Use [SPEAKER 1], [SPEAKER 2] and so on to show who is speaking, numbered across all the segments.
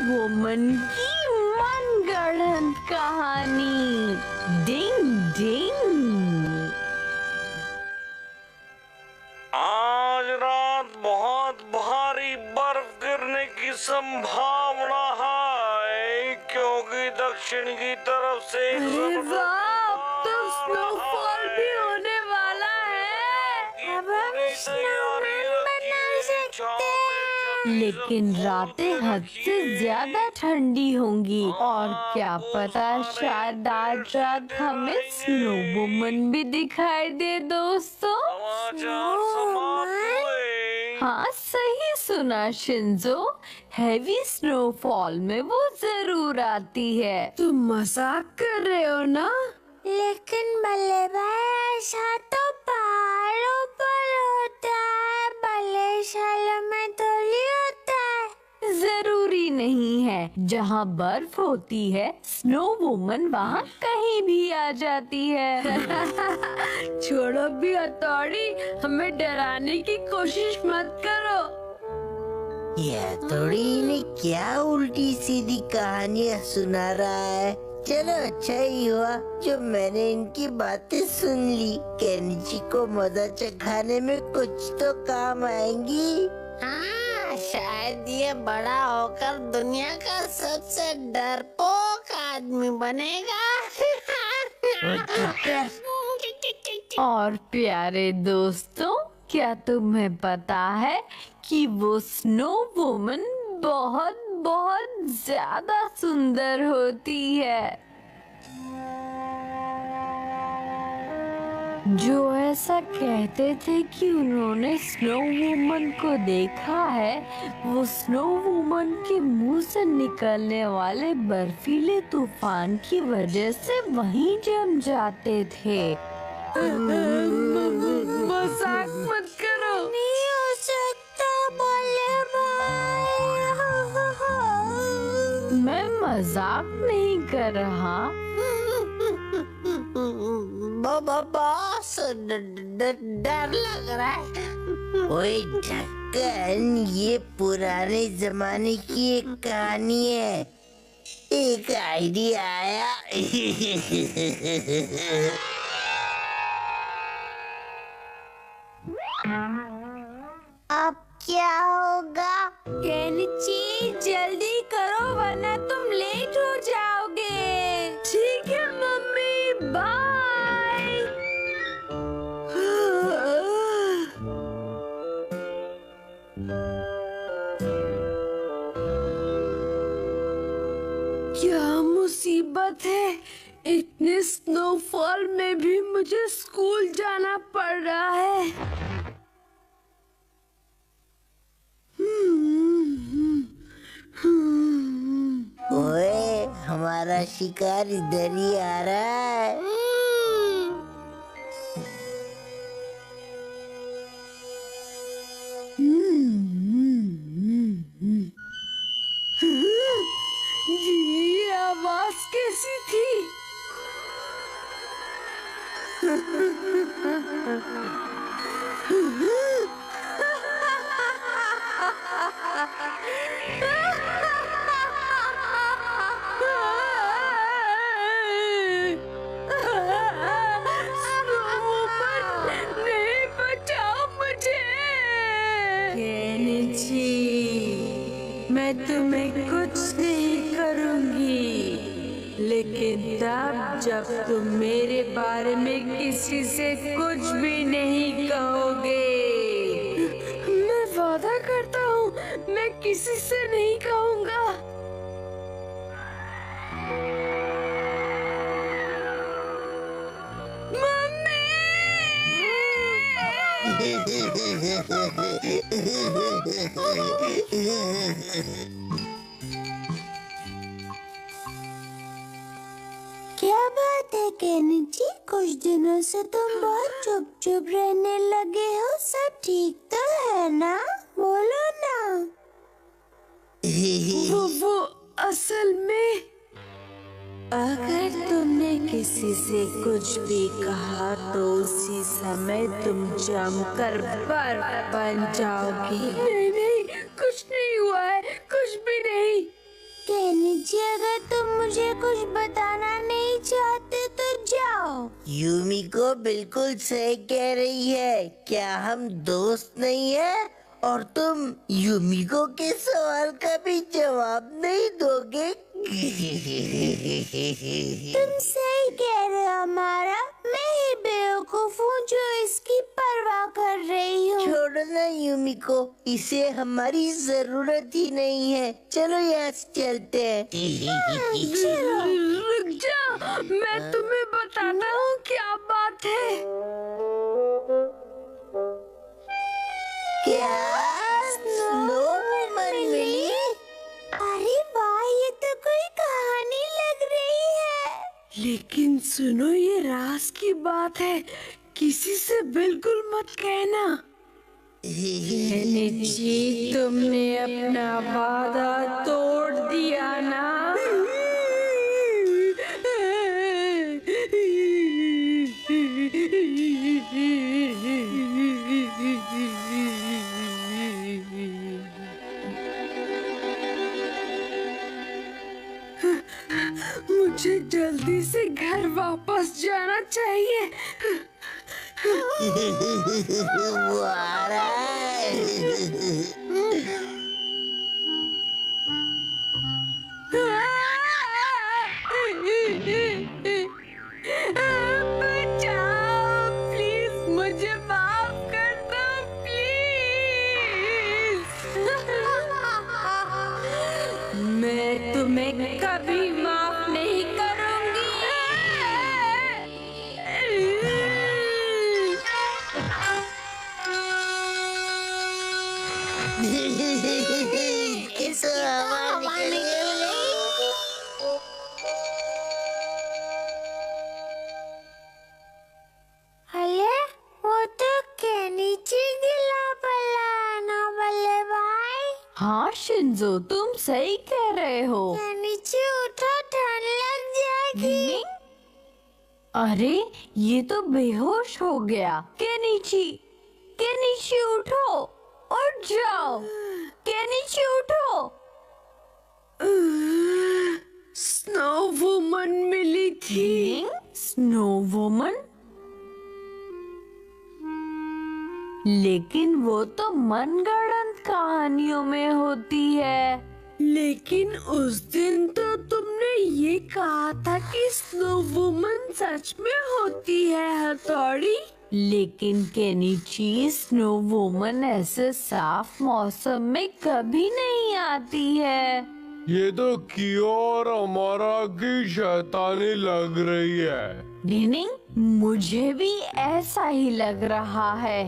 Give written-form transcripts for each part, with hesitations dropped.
[SPEAKER 1] Woman की मनगढ़ंत कहानी। डिंग डिंग।
[SPEAKER 2] आज रात बहुत भारी बर्फ गिरने की संभावना है, क्योंकि दक्षिण की तरफ से
[SPEAKER 1] अरे वाह, तो स्नोफॉल भी होने वाला है। अब हम स्नोमैन बना सकते हैं। लेकिन रातें हद से ज्यादा ठंडी होंगी और क्या पता शायद आज रात हमें स्नो वुमन भी दिखाई दे दोस्तों। हाँ सही सुना शिंजो, हैवी स्नोफॉल में वो जरूर आती है। तुम मजाक कर रहे हो ना? लेकिन बल्ले भाई ऐसा तो पहाड़ों पर होता है, बल्लेशाला में थोड़ी होता है। जरूरी नहीं है, जहाँ बर्फ होती है स्नो वुमन वहाँ कहीं भी आ जाती है। छोड़ो भी हथौड़ी, हमें डराने की कोशिश मत करो।
[SPEAKER 3] ये हथौड़ी ने क्या उल्टी सीधी कहानियाँ सुना रहा है। चलो अच्छा ही हुआ जो मैंने इनकी बातें सुन ली। केनिची को मजा चखाने में कुछ तो काम आएंगी।
[SPEAKER 4] हाँ, शायद ये बड़ा होकर दुनिया का सबसे डरपोक आदमी बनेगा।
[SPEAKER 1] और प्यारे दोस्तों, क्या तुम्हें पता है कि वो स्नो वुमन बहुत बहुत ज्यादा सुंदर होती है। जो ऐसा कहते थे कि उन्होंने स्नो वुमन को देखा है, वो स्नो वुमन के मुंह से निकलने वाले बर्फीले तूफान की वजह से वहीं जम जाते थे। मजाक मत करो। नहीं हो सकता बोले भाई। मैं मजाक नहीं कर रहा।
[SPEAKER 4] बॉस, डर लग रहा है।
[SPEAKER 3] ओए ढक्कन, ये पुराने जमाने की एक कहानी है। एक आइडिया आया।
[SPEAKER 4] अब क्या होगा?
[SPEAKER 1] केनिची जल्दी करो वरना तुम लेट हो जाओगे। ठीक है मम्मी, बाय। क्या मुसीबत है, इतने स्नोफॉल में भी मुझे स्कूल जाना पड़ रहा है।
[SPEAKER 3] ओए, हमारा शिकार इधर ही आ रहा है।
[SPEAKER 1] ये आवाज कैसी थी? नहीं, बचाओ मुझे। केनिची, मैं तुम्हें कुछ नहीं करूंगी, लेकिन तब जब तुम मेरे बारे में किसी से कुछ भी नहीं कहोगे। मैं वादा करता हूँ, मैं किसी से नहीं कहूँगा।
[SPEAKER 4] क्या बात है केनिची, कुछ दिनों से तुम बहुत चुप चुप रहने लगे हो। सब ठीक तो है ना? बोलो ना।
[SPEAKER 1] वो असल में, अगर तुमने किसी से कुछ भी कहा तो उसी समय तुम जमकर बर्फ बन जाओगी। नहीं नहीं, कुछ नहीं हुआ है, कुछ भी नहीं।
[SPEAKER 4] केनिची, अगर तुम मुझे कुछ बताना नहीं चाहते तो जाओ।
[SPEAKER 3] यूमिको बिल्कुल सही कह रही है। क्या हम दोस्त नहीं है? और तुम यूमिको के सवाल का भी जवाब नहीं दोगे?
[SPEAKER 4] तुम सही कह रहे हो अमारा, मैं ही बेवकूफ हूँ जो इसकी परवाह कर रही हूँ।
[SPEAKER 3] छोड़ो ना यूमिको, इसे हमारी जरूरत ही नहीं है। चलो यहाँ से चलते हैं।
[SPEAKER 1] रुक जा, मैं तुम्हें बताता हूँ क्या बात है।
[SPEAKER 3] क्या स्नो वुमन मिली?
[SPEAKER 4] अरे वाह, ये तो कोई कहानी लग रही है।
[SPEAKER 1] लेकिन सुनो, ये राज की बात है, किसी से बिल्कुल मत कहना। केनिची, तुमने अपना वादा तोड़ दिया ना? मुझे जल्दी से घर वापस जाना चाहिए।
[SPEAKER 3] वो आ रहा है।
[SPEAKER 1] बचाओ, प्लीज मुझे माफ कर दो, प्लीज। मैं तुम्हें कभी माफ नहीं करूंगी।
[SPEAKER 3] इस हवा निकल गई।
[SPEAKER 4] अरे वो तो केनिची गिला पल्ला ना बल्ले भाई।
[SPEAKER 1] हाँ शिंजो, तुम सही कह रहे हो।
[SPEAKER 4] केनिची उठो, ठंड लग जाएगी।
[SPEAKER 1] अरे ये तो बेहोश हो गया। केनिची, केनिची उठो, उठ जाओ। केनिची उठो। स्नो वुमन मिली थी। Snow woman? लेकिन वो तो मनगढ़ंत कहानियों में होती है। लेकिन उस दिन तो तुमने ये कहा था कि स्नो वुमन सच में होती है, हथौड़ी। लेकिन केनिची, स्नो वुमन ऐसे साफ मौसम में कभी नहीं आती है।
[SPEAKER 2] ये तो कियो और अमारा की शैतानी लग रही है।
[SPEAKER 1] नहीं, मुझे भी ऐसा ही लग रहा है।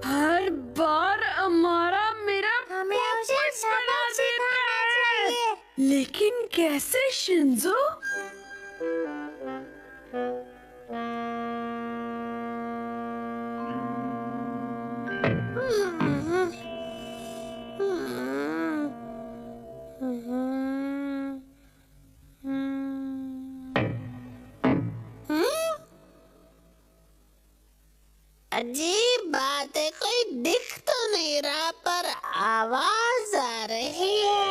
[SPEAKER 1] हर बार अमारा मेरा
[SPEAKER 4] हमें उसे
[SPEAKER 1] पोपट बना
[SPEAKER 4] सबक
[SPEAKER 1] देता
[SPEAKER 4] सिखाना
[SPEAKER 1] है।
[SPEAKER 4] चाहिए।
[SPEAKER 1] लेकिन कैसे शिंजो?
[SPEAKER 3] अजीब बात है, कोई दिख तो नहीं रहा पर आवाज आ रही है।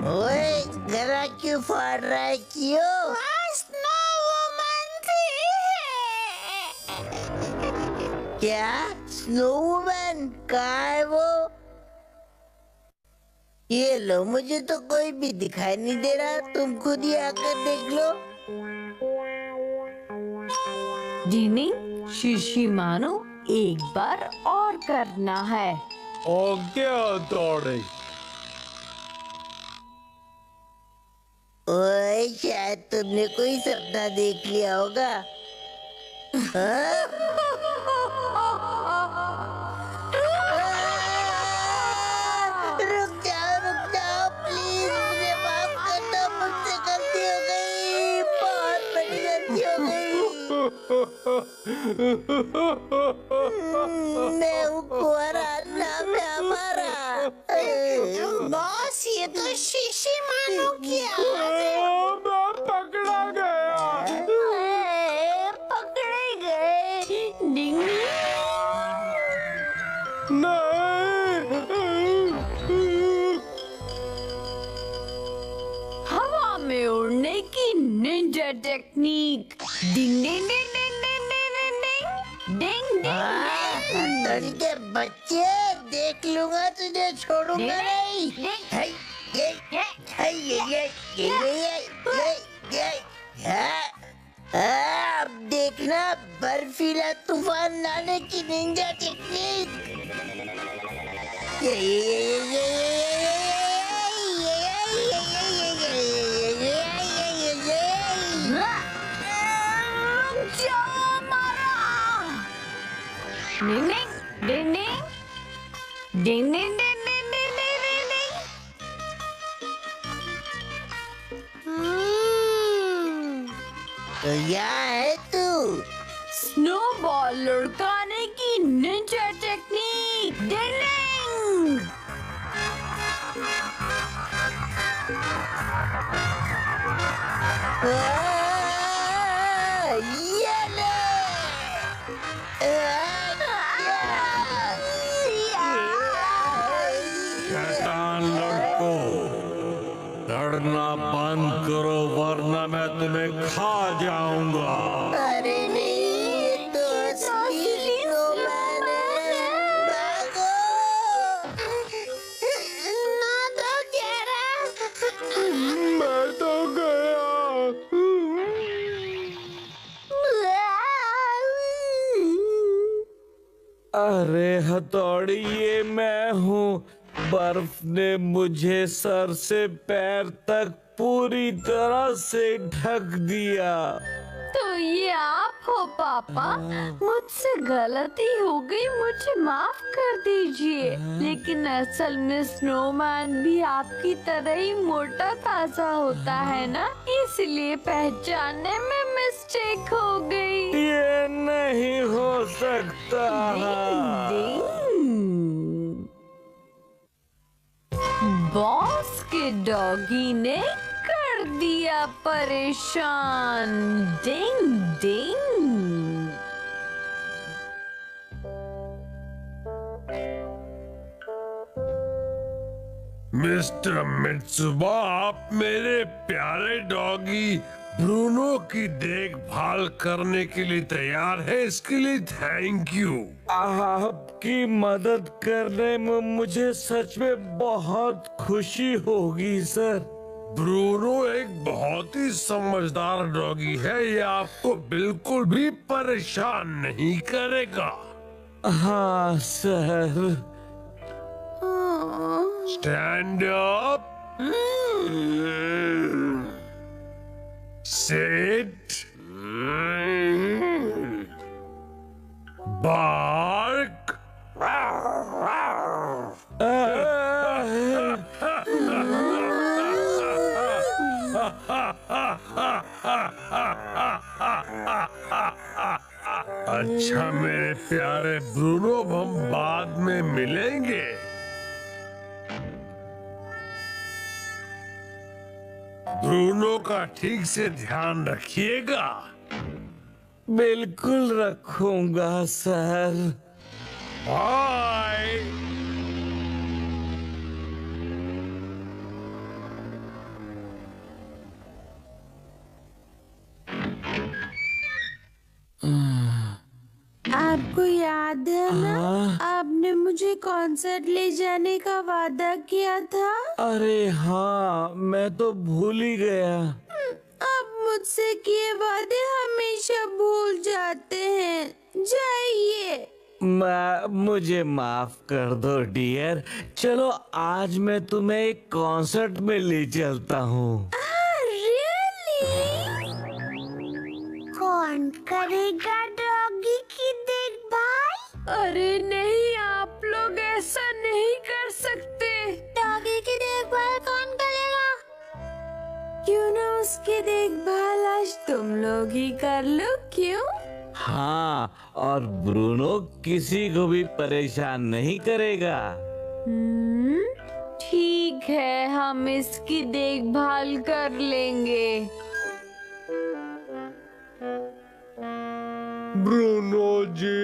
[SPEAKER 3] ओए, गला क्यों फाड़ रहा है क्यों?
[SPEAKER 4] स्नो वुमन थी।
[SPEAKER 3] क्या स्नो वुमन? कहाँ है वो? ये लो, मुझे तो कोई भी दिखाई नहीं दे रहा। तुम खुद ही आकर देख लो।
[SPEAKER 1] जिनी, शीशी मानो, एक बार और करना है।
[SPEAKER 2] और क्या हथौड़ी?
[SPEAKER 3] ओए, शायद तुमने कोई सपना देख लिया होगा। हाँ? रुक जाओ प्लीज, मुझे माफ कर दो। मुझसे गलती हो गई, बहुत बड़ी गलती हो गई। मैं हूँ कुंवारा, नाम है हमारा।
[SPEAKER 4] बॉस, ये तो शीशी मानो की आवाज है।
[SPEAKER 2] मैं पकड़ा गया।
[SPEAKER 1] पकड़े गए। में उड़ने की निंजा टेक्निक। डिंग डिंग डिंग डिंग डिंग डिंग डिंग डिंग डिंग
[SPEAKER 3] हथौड़ी के बच्चे, देख लूंगा तुझे, छोड़ूंगा नहीं। है, ये, है, ये, अब देखना बर्फीला तूफान लाने की निंजा टेक्निक।
[SPEAKER 1] डिंग डिंग डिंग डिंग डिंग डिंग डिंग डिंग डिंग डिंग।
[SPEAKER 3] तो यहाँ है तू।
[SPEAKER 1] स्नोबॉल लुढ़काने की निंजा टेक्निक। डिंग डिंग।
[SPEAKER 3] ये ले।
[SPEAKER 2] शैतान लड़को, लड़ना बंद करो वरना मैं तुम्हें खा जाऊंगा।
[SPEAKER 3] अरे नहीं, ये तो असली स्नोमैन है। भागो। ना तो चेहरा।
[SPEAKER 2] मैं तो गया। अरे हथौड़ी, ये मैं हूँ। बर्फ ने मुझे सर से पैर तक पूरी तरह से ढक दिया।
[SPEAKER 1] तो ये आप हो पापा? मुझसे गलती हो गई, मुझे माफ कर दीजिए। लेकिन असल में स्नोमैन भी आपकी तरह ही मोटा ताजा होता है ना, इसलिए पहचानने में मिस्टेक हो गई।
[SPEAKER 2] ये नहीं हो सकता।
[SPEAKER 1] बॉस के डॉगी ने कर दिया परेशान। डिंग डिंग।
[SPEAKER 2] मिस्टर मित्सुबा, आप मेरे प्यारे डॉगी ब्रूनो की देखभाल करने के लिए तैयार है, इसके लिए थैंक यू। आपकी मदद करने में मुझे सच में बहुत खुशी होगी सर। ब्रूनो एक बहुत ही समझदार डॉगी है, ये आपको बिल्कुल भी परेशान नहीं करेगा। हाँ sir. Stand up. Sit. Bark. अच्छा मेरे प्यारे ब्रूनो, हम बाद में मिलेंगे। ब्रूनो का ठीक से ध्यान रखिएगा। बिल्कुल रखूंगा सर। बाय।
[SPEAKER 4] आपको याद है ना, आपने मुझे कॉन्सर्ट ले जाने का वादा किया था।
[SPEAKER 2] अरे हाँ, मैं तो भूल ही गया।
[SPEAKER 4] आप मुझसे किए वादे हमेशा भूल जाते हैं। जाइए।
[SPEAKER 2] मुझे माफ कर दो डियर। चलो आज मैं तुम्हें एक कॉन्सर्ट में ले चलता हूँ।
[SPEAKER 4] कौन करेगा डॉगी की देखभाल?
[SPEAKER 1] अरे नहीं, आप लोग ऐसा नहीं कर सकते।
[SPEAKER 4] डॉगी की देखभाल कौन करेगा?
[SPEAKER 1] क्यों ना उसकी देखभाल आज तुम लोग ही कर लो, क्यों?
[SPEAKER 2] हाँ, और ब्रूनो किसी को भी परेशान नहीं करेगा।
[SPEAKER 1] ठीक है, हम इसकी देखभाल कर लेंगे।
[SPEAKER 2] ब्रूनो जी।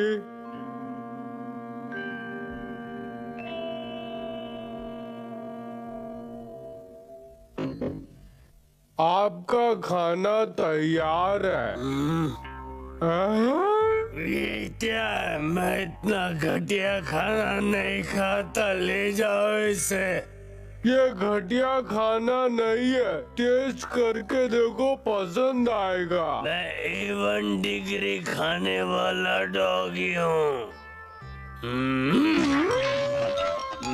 [SPEAKER 2] आपका खाना तैयार है।
[SPEAKER 5] ये क्या है? मैं इतना घटिया खाना नहीं खाता, ले जाओ इसे।
[SPEAKER 2] ये घटिया खाना नहीं है, टेस्ट करके देखो, पसंद आएगा।
[SPEAKER 5] मैं A1 डिग्री खाने वाला डॉगी हूँ।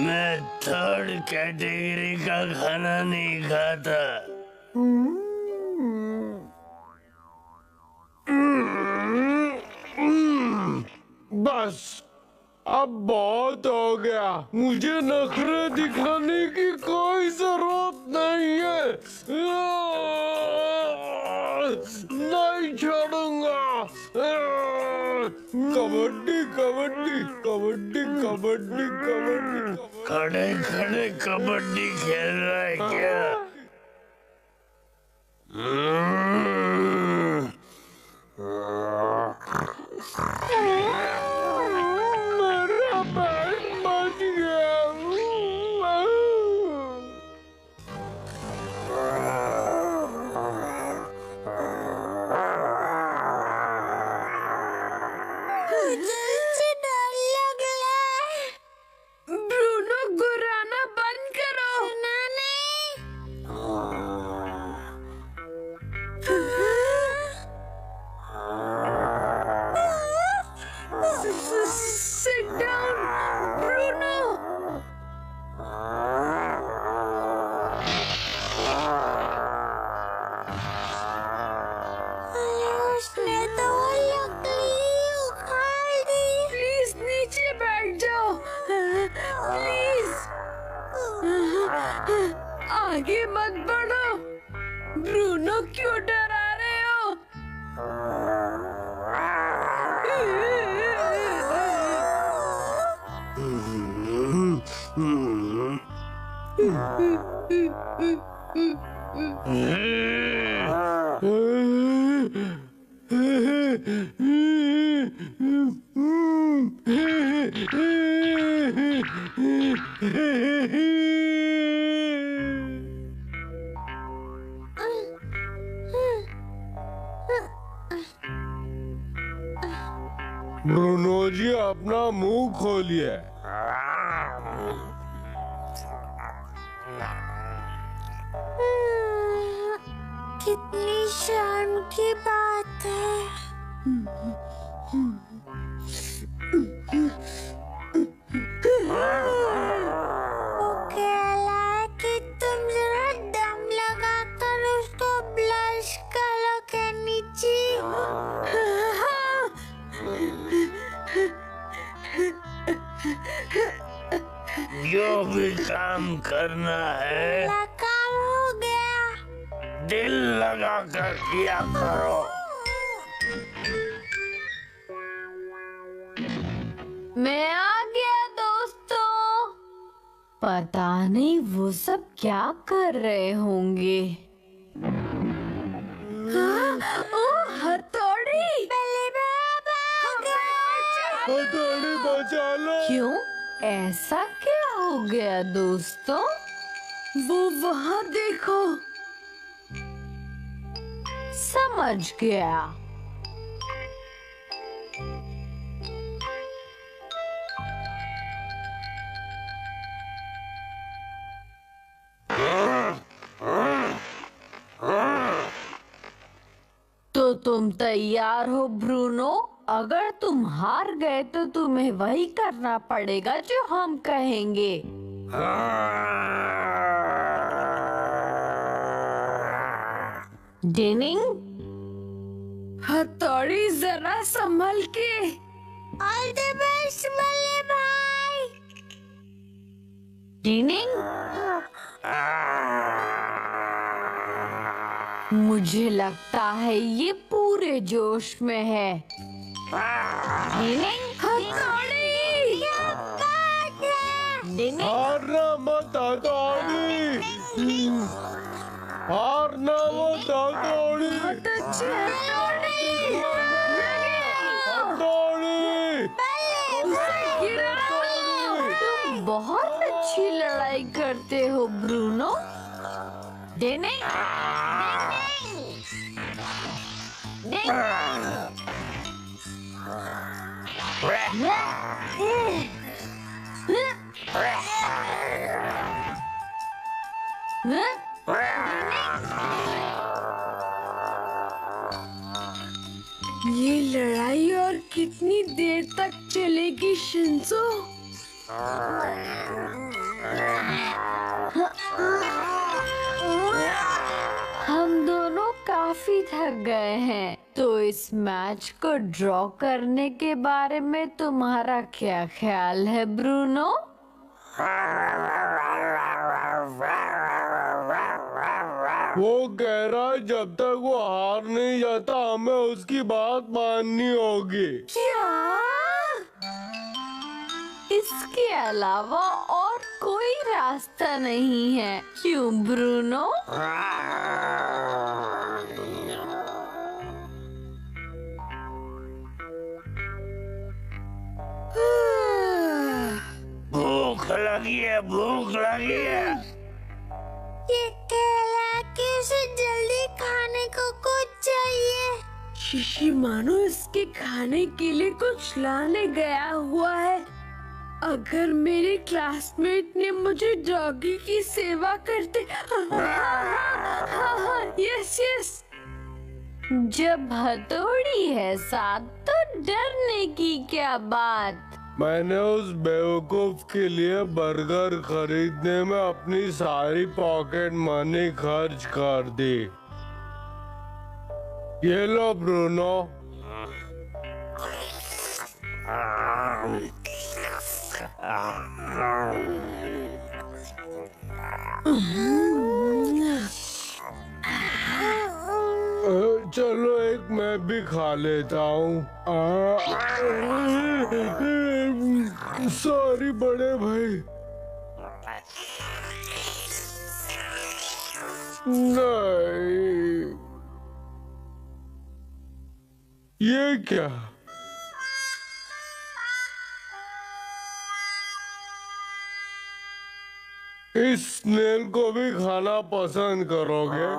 [SPEAKER 5] मैं 3rd कैटेगरी का खाना नहीं खाता।
[SPEAKER 2] बस अब बहुत हो गया, मुझे नखरे दिखाने की कोई जरूरत नहीं है। नहीं छोड़ूंगा। कबड्डी कबड्डी कबड्डी कबड्डी कबड्डी।
[SPEAKER 5] खड़े खड़े कबड्डी खेल रहा है क्या?
[SPEAKER 2] मेरा पेट बच गया।
[SPEAKER 4] मुझे डर लग रहा है।
[SPEAKER 1] ब्रूनो, गुर्राना बंद करो।
[SPEAKER 4] सुना नहीं।
[SPEAKER 1] Sit down, Bruno.
[SPEAKER 4] उसने तो वो लकड़ी उखाड़ दी।
[SPEAKER 1] प्लीज नीचे बैठ जाओ, प्लीज। आगे मत बढ़ो। ब्रूनो, क्यों डरा रहे हो?
[SPEAKER 2] ब्रूनो जी, अपना मुंह खोलिए।
[SPEAKER 4] कितनी शर्म की बात है। वो कह रहा है कि तुम जरा दम लगा कर उसको ब्लश करो के नीचे।
[SPEAKER 5] जो भी काम करना है
[SPEAKER 4] काम हो गया।
[SPEAKER 5] दिल लगा कर किया करो।
[SPEAKER 1] मैं आ गया दोस्तों। पता नहीं वो सब क्या कर रहे होंगे। ओह, हथौड़ी।
[SPEAKER 2] हथौड़ी बचा लो।
[SPEAKER 1] क्यों? ऐसा क्या हो गया दोस्तों? वो वहाँ देखो। समझ गया। तो तुम तैयार हो ब्रूनो? अगर तुम हार गए तो तुम्हें वही करना पड़ेगा जो हम कहेंगे। डिनिंग, हथौड़ी जरा संभल के।
[SPEAKER 4] ऑल द बेस्ट बल्ले भाई।
[SPEAKER 1] डिनिंग, मुझे लगता है ये पूरे जोश में है। डिनिंग, हथौड़ी। डिनिंग,
[SPEAKER 2] हारना मत हथौड़ी। हारना मत हथौड़ी।
[SPEAKER 1] बहुत अच्छी हथौड़ी।
[SPEAKER 2] हथौड़ी।
[SPEAKER 1] तुम बहुत अच्छी लड़ाई करते हो ब्रूनो। डिंग डिंग डिंग ये लड़ाई और कितनी देर तक चलेगी शिंजो? हम दोनों काफी थक गए हैं, तो इस मैच को ड्रॉ करने के बारे में तुम्हारा क्या ख्याल है ब्रूनो?
[SPEAKER 5] वो कह रहा है जब तक वो हार नहीं जाता हमें उसकी बात माननी होगी।
[SPEAKER 1] क्या? इसके अलावा और कोई रास्ता नहीं है, क्यों ब्रूनो?
[SPEAKER 5] भूख लगी है, भूख लगी है।
[SPEAKER 4] ये केला के उसे जल्दी खाने को कुछ चाहिए।
[SPEAKER 1] शिशिमानो इसके खाने के लिए कुछ लाने गया हुआ है। अगर मेरे क्लासमेट ने मुझे डॉगी की सेवा करते, यस यस। जब हथौड़ी है साथ तो डरने की क्या बात।
[SPEAKER 5] मैंने उस बेवकूफ के लिए बर्गर खरीदने में अपनी सारी पॉकेट मनी खर्च कर दी। ये लो ब्रूनो। चलो एक मैं भी खा लेता हूँ। सॉरी बड़े भाई। नहीं, ये क्या? इस स्नेल को भी खाना पसंद करोगे?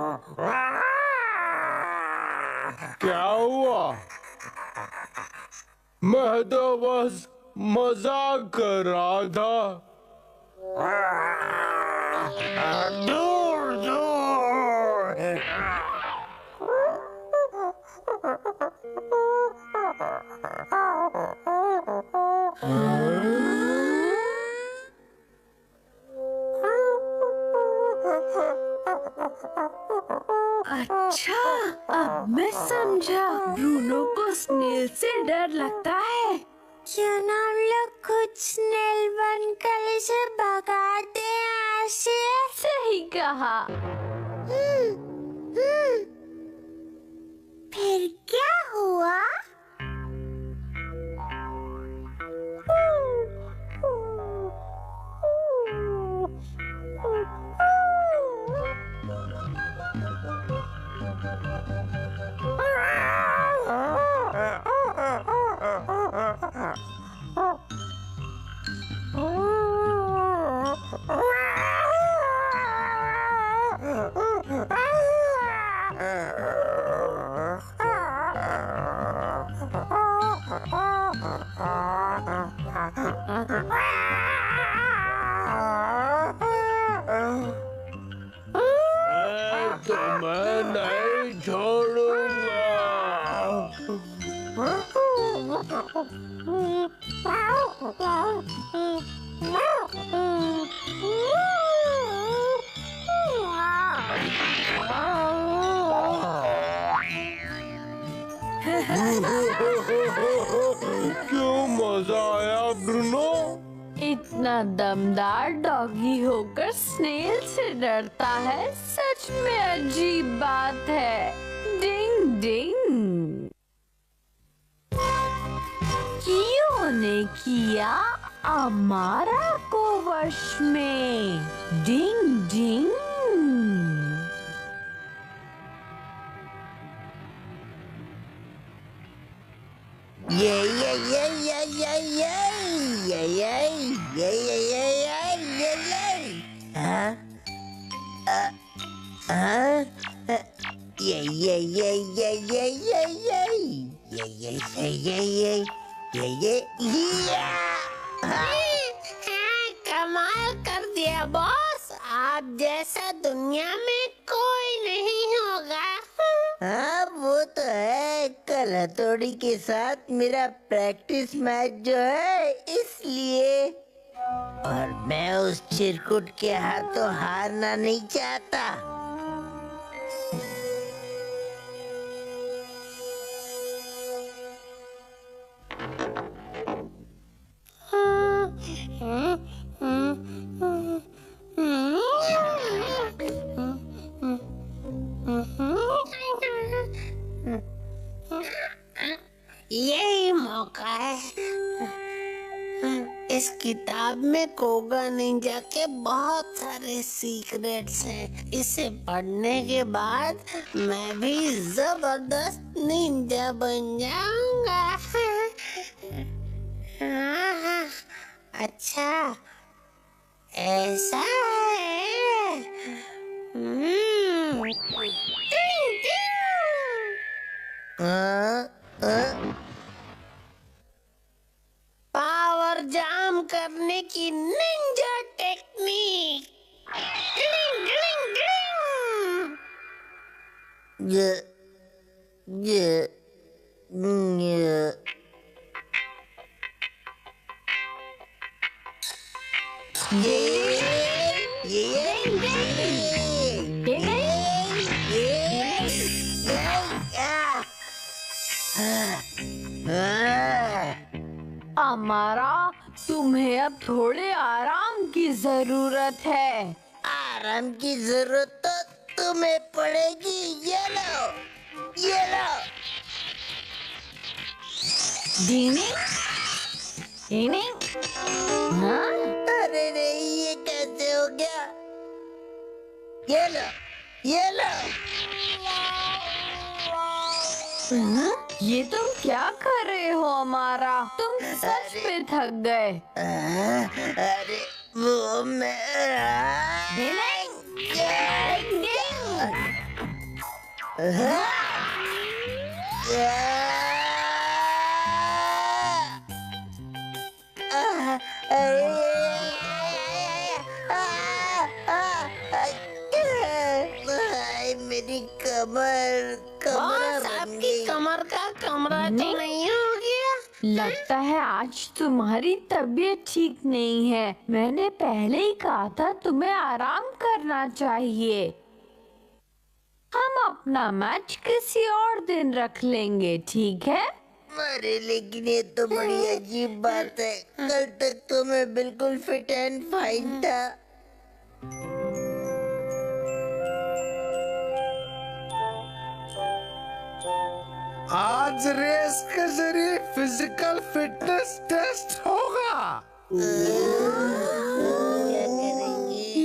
[SPEAKER 5] क्या हुआ? मैं तो बस मजाक कर रहा था। दूर दूर।
[SPEAKER 1] अच्छा, अब मैं समझा। ब्रूनो को स्नेल से डर लगता है।
[SPEAKER 4] क्यों ना हम लोग खुद स्नेल बनकर इसे भगाते हैं यहाँ से?
[SPEAKER 1] सही कहा।
[SPEAKER 4] फिर क्या हुआ?
[SPEAKER 5] तो मैं नहीं छोड़ूंगा। क्यों मजा आया ब्रूनो?
[SPEAKER 1] इतना दमदार डॉगी होकर स्नेल से डरता है, सच में अजीब बात है। डिंग डिंग। कियो ने किया अमारा को वश में। डिंग डिंग।
[SPEAKER 3] हाँ? ये
[SPEAKER 4] कमाल कर दिया बॉस, आप जैसा दुनिया में कोई नहीं होगा।
[SPEAKER 3] हाँ वो तो है, कल हथौड़ी के साथ मेरा प्रैक्टिस मैच जो है इसलिए, और मैं उस चिरकुट के हाथों हारना नहीं चाहता।
[SPEAKER 4] यही मौका है। इस किताब में कोगा निंजा के बहुत सारे सीक्रेट्स हैं। इसे पढ़ने के बाद मैं भी जबरदस्त निंजा बन जाऊंगा। हाँ, अच्छा ऐसा है। पावर जाम करने की निंजा टेक्निक।
[SPEAKER 3] ये ये ये
[SPEAKER 1] अमारा, तुम्हें अब थोड़े आराम की जरूरत है।
[SPEAKER 3] आराम की जरूरत तो तुम्हें पड़ेगी। ये लो, ये लो।
[SPEAKER 1] दीनी, दीनी, हाँ?
[SPEAKER 3] अरे नहीं, ये कैसे हो गया? ये लो, ये लो।
[SPEAKER 1] ये तुम क्या कर रहे हो अमारा? तुम सच में थक गए।
[SPEAKER 3] अरे वो मैं मेरी कमर
[SPEAKER 4] बॉस, आपकी कमर का कमरा तो नहीं हो गया?
[SPEAKER 1] लगता है आज तुम्हारी तबीयत ठीक नहीं है। मैंने पहले ही कहा था तुम्हें आराम करना चाहिए। हम अपना मैच किसी और दिन रख लेंगे, ठीक है?
[SPEAKER 3] अरे लेकिन ये तो बड़ी अजीब बात है। कल तक तो मैं बिल्कुल फिट एंड फाइन था।
[SPEAKER 2] आज रेस के जरिए फिजिकल फिटनेस टेस्ट होगा।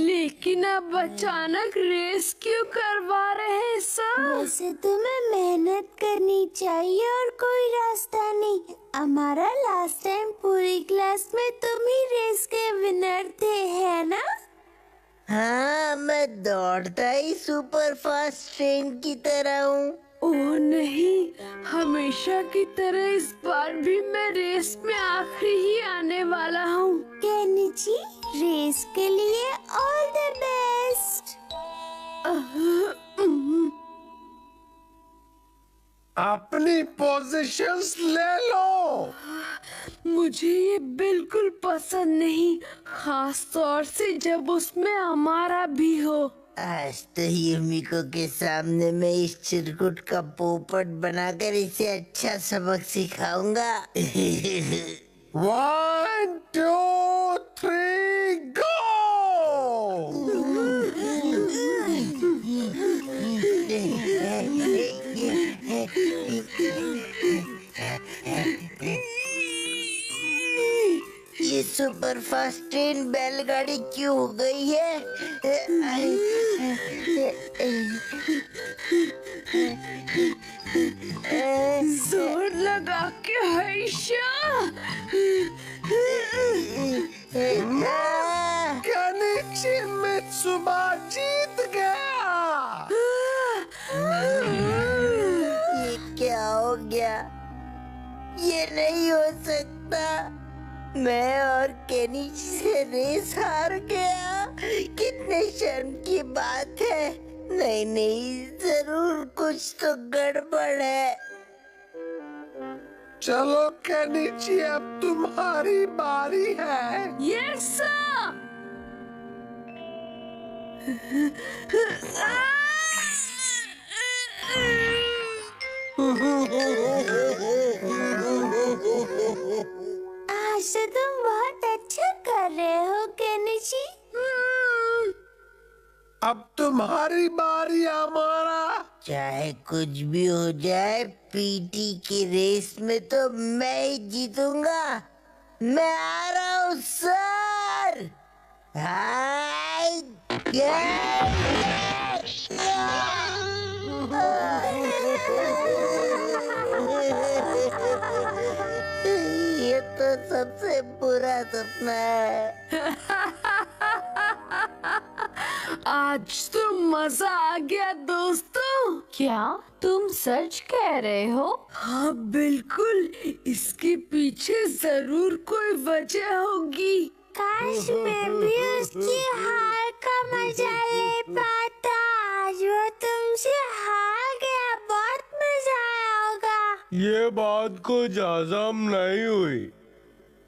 [SPEAKER 1] लेकिन अब अचानक रेस क्यों करवा रहे हैं सर?
[SPEAKER 4] वैसे तुम्हें मेहनत करनी चाहिए और कोई रास्ता नहीं। हमारा लास्ट टाइम पूरी क्लास में तुम ही रेस के विनर थे, है ना?
[SPEAKER 3] हाँ, मैं दौड़ता ही सुपर फास्ट ट्रेन की तरह हूँ।
[SPEAKER 1] ओह नहीं, हमेशा की तरह इस बार भी मैं रेस में आखिरी ही आने वाला हूँ।
[SPEAKER 4] केनिची, रेस के लिए ऑल द बेस्ट।
[SPEAKER 2] अपनी पोजीशंस ले लो।
[SPEAKER 1] मुझे ये बिल्कुल पसंद नहीं, खास तौर से जब उसमें हमारा भी हो।
[SPEAKER 3] आज तो युमिको के सामने मैं इस चिरकुट का पोपट बनाकर इसे अच्छा सबक सिखाऊंगा।
[SPEAKER 2] 1, 2, 3, गो!
[SPEAKER 3] ये सुपर फास्ट ट्रेन बैलगाड़ी क्यों हो गई है?
[SPEAKER 1] जोर लगा के हईशा।
[SPEAKER 2] केनिची मित्सुबा जीत गया।
[SPEAKER 3] मैं और केनिची से रेस हार गया। कितने शर्म की बात है। नहीं नहीं, जरूर कुछ तो गड़बड़ है।
[SPEAKER 2] चलो केनिची, अब तुम्हारी बारी है।
[SPEAKER 1] Yes sir.
[SPEAKER 4] आज तो तुम बहुत अच्छा कर रहे हो केनिची।
[SPEAKER 2] अब तुम्हारी बारी हमारा।
[SPEAKER 3] चाहे कुछ भी हो जाए, पीटी की रेस में तो मैं ही जीतूंगा। मैं आ रहा हूँ सर। हाय ये तो सबसे बुरा सपना है।
[SPEAKER 1] आज तो मजा आ गया दोस्तों। क्या तुम सच कह रहे हो? हाँ बिल्कुल, इसके पीछे जरूर कोई वजह होगी।
[SPEAKER 4] काश मैं भी उसकी हार का मजा ले पाता। आज वो तुमसे हार गया, बहुत मजा आया होगा।
[SPEAKER 5] ये बात कुछ हजम नहीं हुई।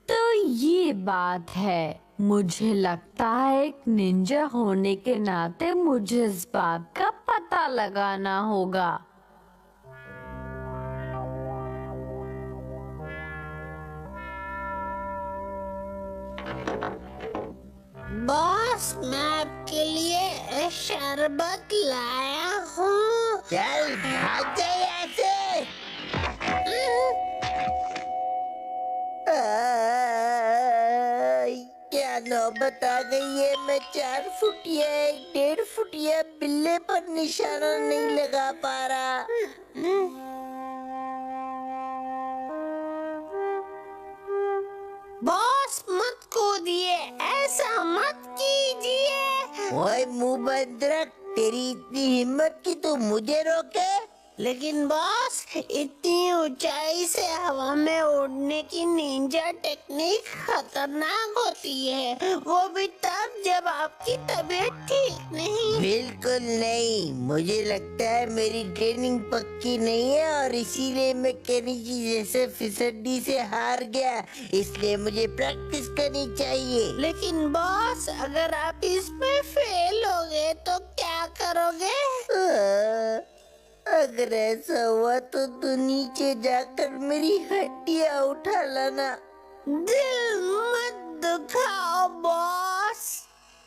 [SPEAKER 1] तो ये बात है। मुझे लगता है एक निंजा होने के नाते मुझे इस बात का पता लगाना होगा।
[SPEAKER 4] बॉस, मैं आपके लिए शरबत लाया हूँ।
[SPEAKER 3] चल भाग जा यहाँ से। क्या नौबत आ गई है। मैं 4 फुटिया 1.5 फुटिया बिल्ले पर निशाना नहीं लगा पा रहा।
[SPEAKER 4] बॉस मत कूदिए, ऐसा मत कीजिए।
[SPEAKER 3] ओए मुंह बंद रख। तेरी इतनी हिम्मत कि तू मुझे रोके।
[SPEAKER 4] लेकिन बॉस, इतनी ऊंचाई से हवा में उड़ने की निंजा टेक्निक खतरनाक होती है, वो भी तब जब आपकी तबीयत ठीक नहीं।
[SPEAKER 3] बिल्कुल नहीं। मुझे लगता है मेरी ट्रेनिंग पक्की नहीं है और इसीलिए मैं केनिची जैसे फिसड्डी से हार गया। इसलिए मुझे प्रैक्टिस करनी चाहिए।
[SPEAKER 4] लेकिन बॉस, अगर आप इसमें फेल हो गए तो क्या करोगे?
[SPEAKER 3] अगर ऐसा हुआ तो तू नीचे जाकर मेरी हड्डियाँ उठा लाना।
[SPEAKER 4] दिल मत दुखाओ बॉस।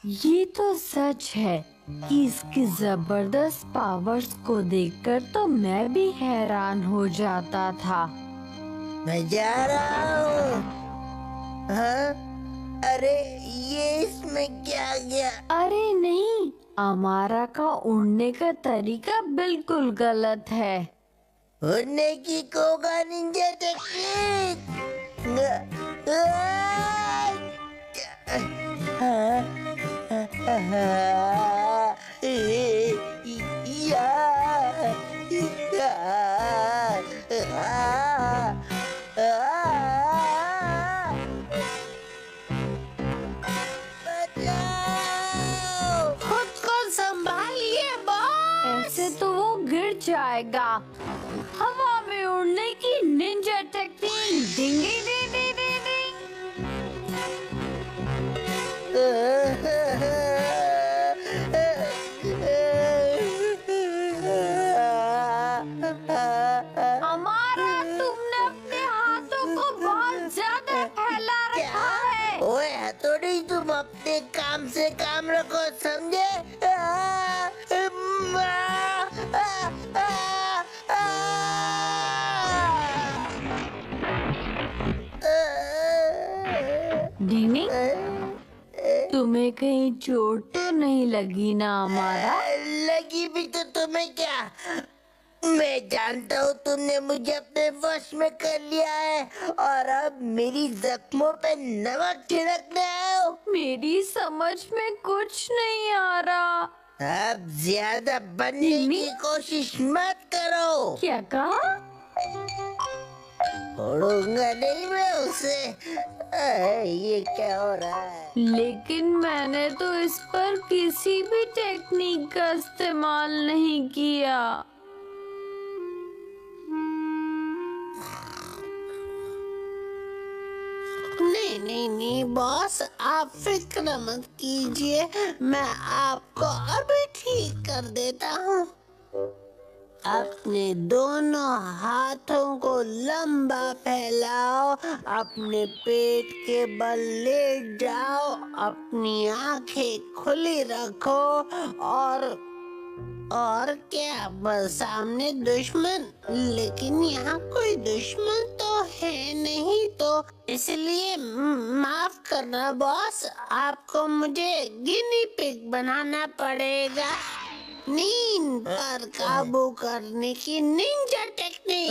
[SPEAKER 1] ये तो सच है कि इसकी जबरदस्त पावर्स को देखकर तो मैं भी हैरान हो जाता था।
[SPEAKER 3] मैं जा रहा हूँ। हाँ? अरे ये इसमें क्या गया?
[SPEAKER 1] अरे नहीं, अमारा का उड़ने का तरीका बिल्कुल गलत है।
[SPEAKER 3] उड़ने की कोगा निंजा टेक्निक।
[SPEAKER 4] खुद को संभालिए बॉस।
[SPEAKER 1] ऐसे तो वो गिर जाएगा। हवा में उड़ने की निंजा टेक्निक। डिंगी डी डी डी डी। हमारा तुमने अपने हाथों को बहुत ज्यादा फैला रखा है।
[SPEAKER 3] ओए हथौड़ी, तुम अपने काम से काम रखो, समझे?
[SPEAKER 1] डीनी, तुम्हें कहीं चोट तो नहीं लगी ना हमारा?
[SPEAKER 3] लगी भी तो तुम्हें क्या। मैं जानता हूँ तुमने मुझे अपने वश में कर लिया है और अब मेरी जख्मों पे नमक छिड़कने आए हो।
[SPEAKER 1] मेरी समझ में कुछ नहीं आ रहा।
[SPEAKER 3] अब ज्यादा बनने की कोशिश मत करो।
[SPEAKER 1] क्या कहा?
[SPEAKER 3] छोड़ूंगा नहीं मैं उसे। ये क्या हो रहा है?
[SPEAKER 1] लेकिन मैंने तो इस पर किसी भी टेक्निक का इस्तेमाल नहीं किया।
[SPEAKER 4] नहीं नहीं नहीं बॉस, आप फिक्र मत कीजिए, मैं आपको अभी ठीक कर देता हूँ। अपने दोनों हाथों को लंबा फैलाओ, अपने पेट के बल लेट जाओ, अपनी आंखें खुली रखो और क्या, बस सामने दुश्मन, लेकिन यहाँ कोई दुश्मन तो है नहीं, तो इसलिए माफ करना बॉस, आपको मुझे गिनी पिग बनाना पड़ेगा। नींद पर काबू करने की निंजा टेक्निक।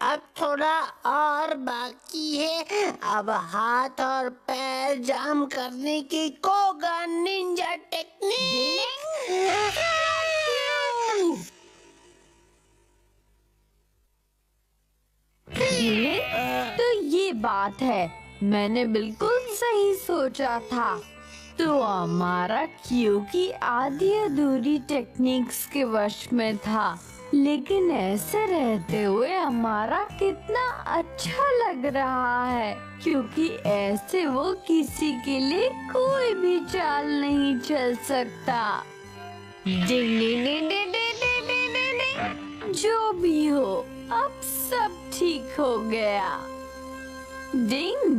[SPEAKER 4] अब थोड़ा और बाकी है, अब हाथ और पैर जाम करने की कोगा निंजा टेक्निक।
[SPEAKER 1] तो ये बात है, मैंने बिल्कुल सही सोचा था। तो हमारा क्योंकि आधी अधूरी टेक्निक्स के वश में था, लेकिन ऐसे रहते हुए हमारा कितना अच्छा लग रहा है, क्योंकि ऐसे वो किसी के लिए कोई भी चाल नहीं चल सकता। डिंग डिंग डिंग डिंग डिंग डिंग डिंग डिंग डिंग। जो भी हो, अब सब ठीक हो गया। डिंग